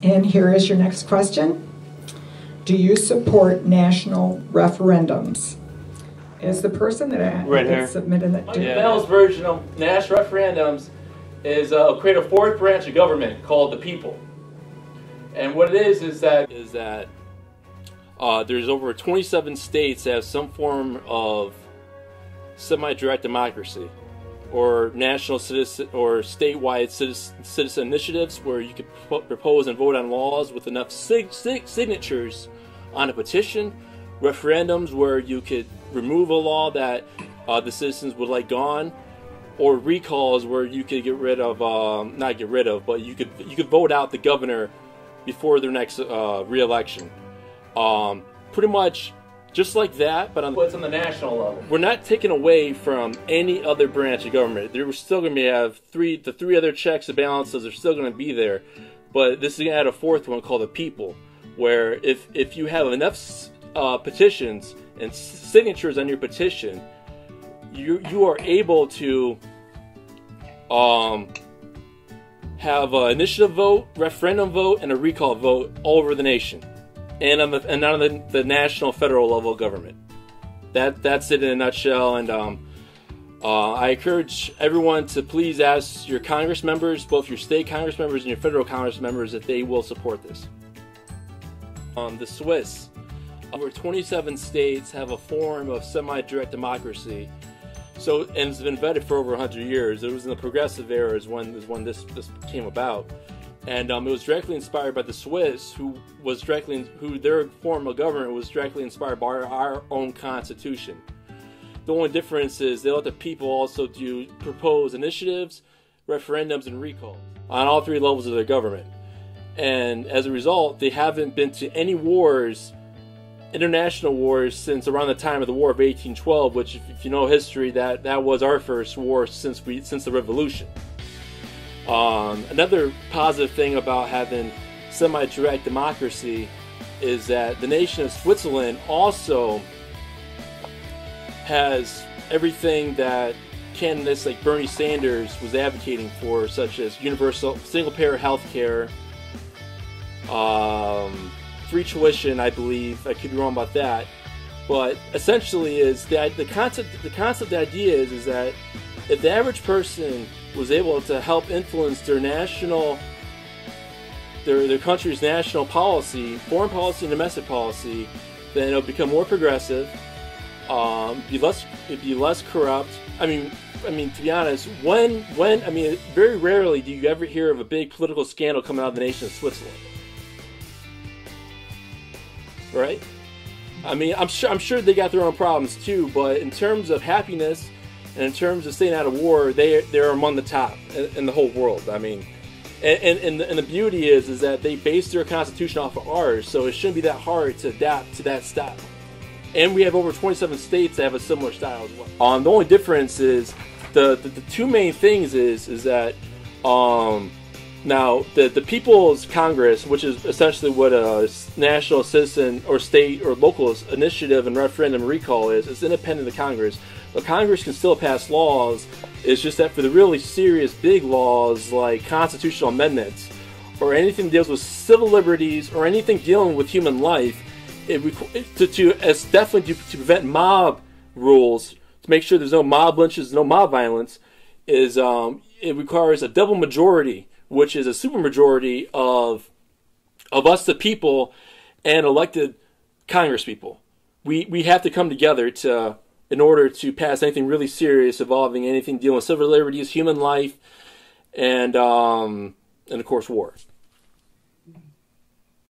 And here is your next question. Do you support national referendums? Is the person that submitted that? Mike Bell's version of national referendums is create a fourth branch of government called the people. And what it is that there's over 27 states that have some form of semi-direct democracy, or national citizen or statewide citizen initiatives where you could propose and vote on laws with enough signatures on a petition, referendums where you could remove a law that the citizens would like gone, or recalls where you could get rid of, not get rid of, but you could vote out the governor before their next re-election. Pretty much just like that, but on the national level. We're not taking away from any other branch of government. We're still going to have the three other checks and balances are still going to be there, but this is going to add a fourth one called the people, where if you have enough petitions and signatures on your petition, you are able to have an initiative vote, referendum vote, and a recall vote all over the nation. And on the national, federal level of government. That's it in a nutshell. And I encourage everyone to please ask your Congress members, both your state Congress members and your federal Congress members, if they will support this. The Swiss, over 27 states have a form of semi-direct democracy. So, and it's been vetted for over 100 years. It was in the progressive era is when this came about. And it was directly inspired by the Swiss, who their form of government was directly inspired by our own constitution. The only difference is they let the people also propose initiatives, referendums, and recalls on all three levels of their government. And as a result, they haven't been to any wars, international wars, since around the time of the War of 1812, which, if you know history, that was our first war since the Revolution. Another positive thing about having semi-direct democracy is that the nation of Switzerland also has everything that candidates like Bernie Sanders was advocating for, such as universal single-payer health care, free tuition, I believe. I could be wrong about that. But essentially is that the idea is that if the average person was able to help influence their country's national policy, foreign policy and domestic policy, then it'll become more progressive, be less corrupt. I mean, to be honest, very rarely do you ever hear of a big political scandal coming out of the nation of Switzerland, right? I mean, I'm sure they got their own problems too, but in terms of happiness and in terms of staying out of war, they're among the top in the whole world. I mean, and the beauty is that they base their constitution off of ours, so it shouldn't be that hard to adapt to that style. And we have over 27 states that have a similar style as well. The only difference is the two main things is that now the People's Congress, which is essentially what a national citizen or state or local initiative and referendum recall is independent of Congress. But Congress can still pass laws. It's just that for the really serious big laws like constitutional amendments or anything that deals with civil liberties or anything dealing with human life, it's definitely to prevent mob rules, to make sure there's no mob lynches, no mob violence, it requires a double majority, which is a supermajority of us, the people, and elected Congress people. We have to come together in order to pass anything really serious involving anything dealing with civil liberties, human life, and of course war.